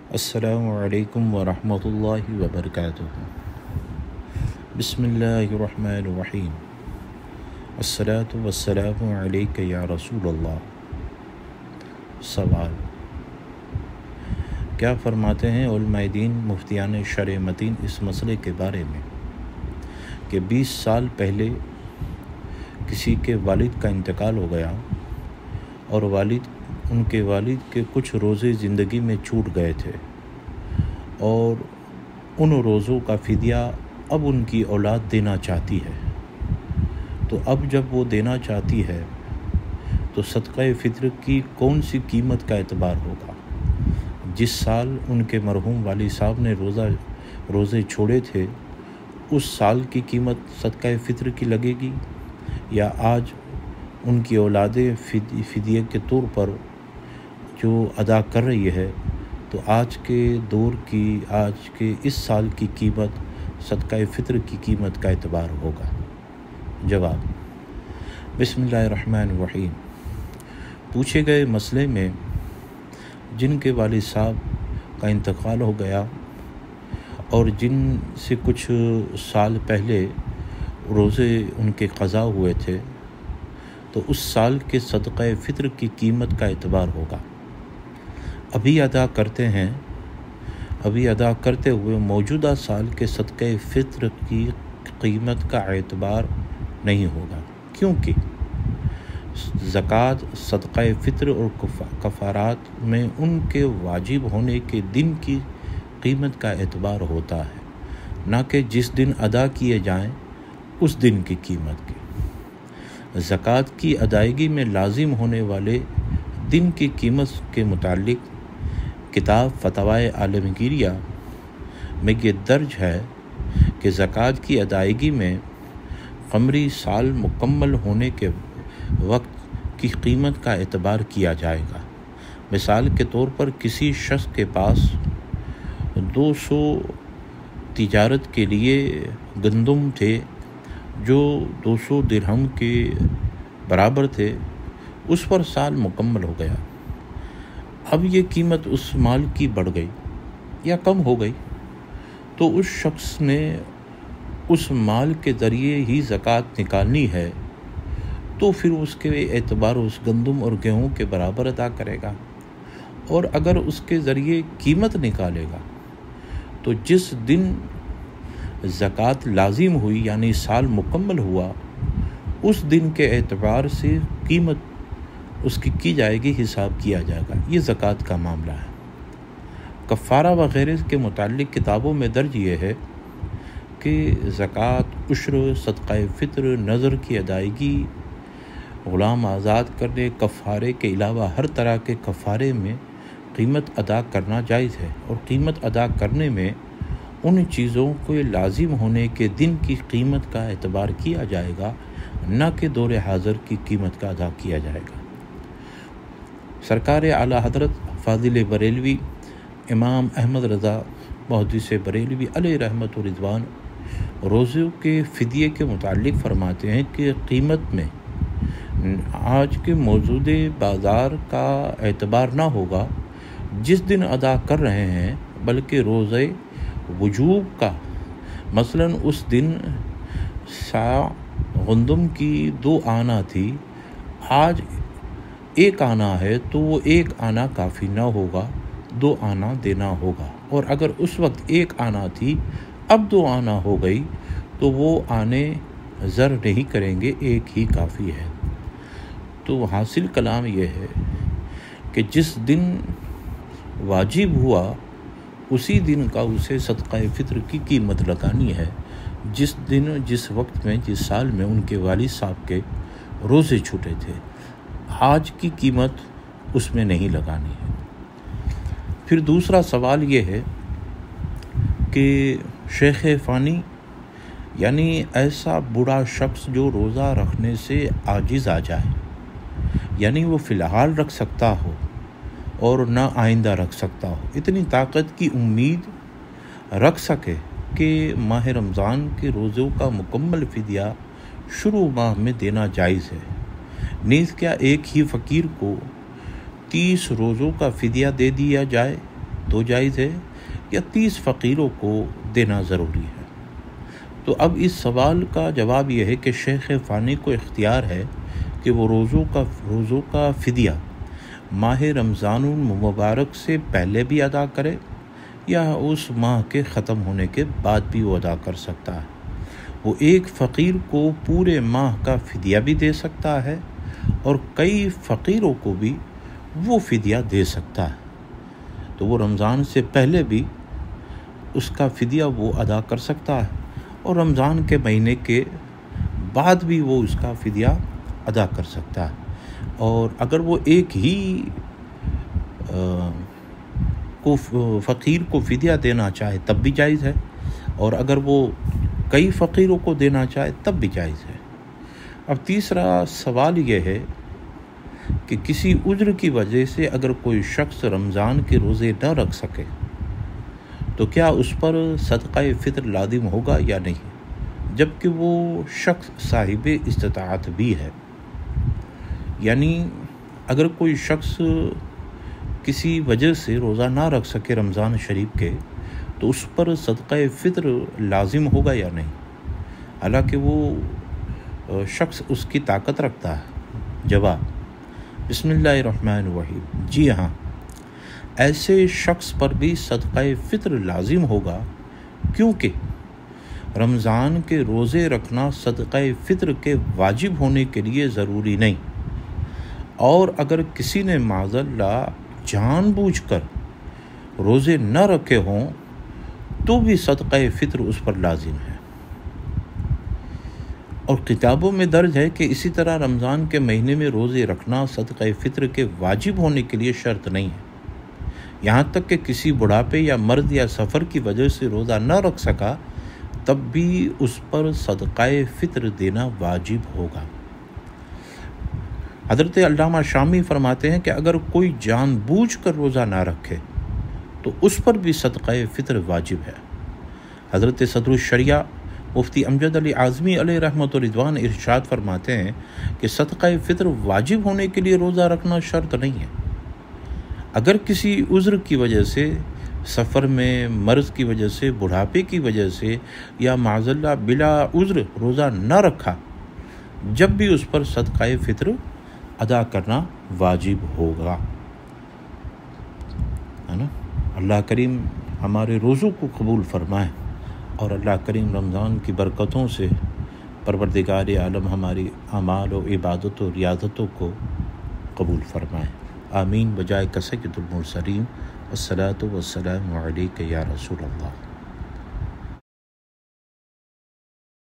السلام علیکم ورحمۃ اللہ وبرکاتہ۔ بسم اللہ الرحمن الرحیم۔ الصلاۃ والسلام علیک یا رسول اللہ۔ سوال: کیا فرماتے ہیں علماء دین مفتیان شرع متین اس مسئلے کے بارے میں کہ 20 سال پہلے کسی کے والد کا انتقال ہو گیا اور ان کے والد کے کچھ روزے زندگی میں چھوٹ گئے تھے اور ان روزوں کا فدیہ اب ان کی اولاد دینا چاہتی ہے، تو اب جب وہ دینا چاہتی ہے تو صدقہ فطر کی کون سی قیمت کا اعتبار ہوگا؟ جس سال ان کے مرحوم والد صاحب نے روزے چھوڑے تھے اس سال کی قیمت صدقہ فطر کی لگے گی، یا آج ان کی اولادیں فدیے کے طور پر جو ادا کر رہی ہے تو آج کے دور کی آج کے اس سال کی قیمت صدقہ فطر کی قیمت کا اعتبار ہوگا؟ جواب: بسم اللہ الرحمن الرحیم۔ پوچھے گئے مسئلے میں جن کے والد صاحب کا انتقال ہو گیا اور جن سے کچھ سال پہلے روزے ان کے قضا ہوئے تھے تو اس سال کے صدقہ فطر کی قیمت کا اعتبار ہوگا۔ ابھی ادا کرتے ہوئے موجودہ سال کے صدقہ فطر کی قیمت کا اعتبار نہیں ہوگا، کیونکہ زکوٰۃ، صدقہ فطر اور کفارات میں ان کے واجب ہونے کے دن کی قیمت کا اعتبار ہوتا ہے، نہ کہ جس دن ادا کیے جائیں اس دن کی قیمت کی۔ زکوٰۃ کی ادائیگی میں لازم ہونے والے دن کی قیمت کے متعلق کتاب فتاوی عالمگیریہ میں یہ درج ہے کہ زکوٰۃ کی ادائیگی میں قمری سال مکمل ہونے کے وقت کی قیمت کا اعتبار کیا جائے گا۔ مثال کے طور پر کسی شخص کے پاس 200 تجارت کے لیے گندم تھے جو 200 درہم کے برابر تھے، اس پر سال مکمل ہو گیا۔ اب یہ قیمت اس مال کی بڑھ گئی یا کم ہو گئی تو اس شخص نے اس مال کے ذریعے ہی زکوٰۃ نکالنی ہے تو پھر اس کے اعتبار اس گندم اور گیہوں کے برابر ادا کرے گا، اور اگر اس کے ذریعے قیمت نکالے گا تو جس دن زکوٰۃ لازم ہوئی یعنی سال مکمل ہوا اس دن کے اعتبار سے قیمت اس کی جائے گی، حساب کیا جائے گا۔ یہ زکوٰۃ کا معاملہ ہے۔ کفارہ وغیرہ کے متعلق کتابوں میں درج یہ ہے کہ زکوٰۃ، عشر، صدقہ فطر، نذر کی ادائیگی، غلام آزاد کرنے، کفارے کے علاوہ ہر طرح کے کفارے میں قیمت ادا کرنا جائز ہے، اور قیمت ادا کرنے میں ان چیزوں کے لازم ہونے کے دن کی قیمت کا اعتبار کیا جائے گا، نہ کہ دور حاضر کی قیمت کا ادا کیا جائے گا۔ سرکار اعلی حضرت فاضل بریلوی امام احمد رضا محدث بریلوی علیہ رحمت و رضوان روزوں کے فدیے کے متعلق فرماتے ہیں کہ قیمت میں آج کے موجود بازار کا اعتبار نہ ہوگا جس دن ادا کر رہے ہیں، بلکہ روزے وجوب کا، مثلاً اس دن سا گندم کی 2 آنا تھی، آج 1 آنا ہے تو وہ 1 آنا کافی نہ ہوگا، 2 آنا دینا ہوگا، اور اگر اس وقت 1 آنا تھی اب 2 آنا ہو گئی تو وہ آنے زر نہیں کریں گے، 1 ہی کافی ہے۔ تو حاصل کلام یہ ہے کہ جس دن واجب ہوا اسی دن کا اسے صدقہ فطر کی قیمت لگانی ہے، جس وقت میں جس سال میں ان کے والد صاحب کے روزے چھوٹے تھے، آج کی قیمت اس میں نہیں لگانی ہے۔ پھر دوسرا سوال یہ ہے کہ شیخ فانی یعنی ایسا بوڑھا شخص جو روزہ رکھنے سے عاجز آ جائے، یعنی وہ فی الحال رکھ سکتا ہو اور نہ آئندہ رکھ سکتا ہو، اتنی طاقت کی امید رکھ سکے کہ ماہ رمضان کے روزوں کا مکمل فدیہ شروع ماہ میں دینا جائز ہے، نیز کیا ایک ہی فقیر کو 30 روزوں کا فدیہ دے دیا جائے تو جائز ہے یا 30 فقیروں کو دینا ضروری ہے؟ تو اب اس سوال کا جواب یہ ہے کہ شیخ فانی کو اختیار ہے کہ وہ روزوں کا فدیہ ماہ رمضان المبارک سے پہلے بھی ادا کرے یا اس ماہ کے ختم ہونے کے بعد بھی وہ ادا کر سکتا ہے۔ وہ ایک فقیر کو پورے ماہ کا فدیہ بھی دے سکتا ہے اور کئی فقیروں کو بھی وہ فدیہ دے سکتا ہے، تو وہ رمضان سے پہلے بھی اس کا فدیہ وہ ادا کر سکتا ہے اور رمضان کے مہینے کے بعد بھی وہ اس کا فدیہ ادا کر سکتا ہے۔ اور اگر وہ ایک ہی فقیر کو فدیہ دینا چاہے تب بھی جائز ہے، اور اگر وہ کئی فقیروں کو دینا چاہے تب بھی جائز ہے۔ اب تیسرا سوال یہ ہے کہ کسی عذر کی وجہ سے اگر کوئی شخص رمضان کے روزے نہ رکھ سکے تو کیا اس پر صدقہ فطر لازم ہوگا یا نہیں، جبکہ وہ شخص صاحب استطاعت بھی ہے؟ یعنی اگر کوئی شخص کسی وجہ سے روزہ نہ رکھ سکے رمضان شریف کے تو اس پر صدقہ فطر لازم ہوگا یا نہیں، حالانکہ وہ شخص اس کی طاقت رکھتا ہے؟ جواب: بسم اللہ الرحمن الرحیم، جی ہاں، ایسے شخص پر بھی صدقہ فطر لازم ہوگا، کیونکہ رمضان کے روزے رکھنا صدقہ فطر کے واجب ہونے کے لیے ضروری نہیں، اور اگر کسی نے معاذ اللہ جان بوجھ کر روزے نہ رکھے ہوں تو بھی صدقہ فطر اس پر لازم ہے۔ اور کتابوں میں درج ہے کہ اسی طرح رمضان کے مہینے میں روزے رکھنا صدقہ فطر کے واجب ہونے کے لیے شرط نہیں ہے، یہاں تک کہ کسی بڑھاپے یا مرض یا سفر کی وجہ سے روزہ نہ رکھ سکا تب بھی اس پر صدقہ فطر دینا واجب ہوگا۔ حضرت علامہ شامی فرماتے ہیں کہ اگر کوئی جان بوجھ کر روزہ نہ رکھے تو اس پر بھی صدقہ فطر واجب ہے۔ حضرت صدر الشریعہ مفتی امجد علی اعظمی علیہ رحمۃ و رضوان ارشاد فرماتے ہیں کہ صدقہ فطر واجب ہونے کے لیے روزہ رکھنا شرط نہیں ہے۔ اگر کسی عذر کی وجہ سے، سفر میں، مرض کی وجہ سے، بڑھاپے کی وجہ سے یا معاذ اللہ بلا عذر روزہ نہ رکھا، جب بھی اس پر صدقہ فطر ادا کرنا واجب ہوگا، ہے نا۔ اللہ کریم ہمارے روزوں کو قبول فرمائے اور اللہ کریم رمضان کی برکتوں سے پروردگار عالم ہماری اعمال و عبادت و ریاضتوں کو قبول فرمائے، آمین۔ بجائے کثرت المرسلین، الصلاۃ والسلام علیک یا رسول اللہ۔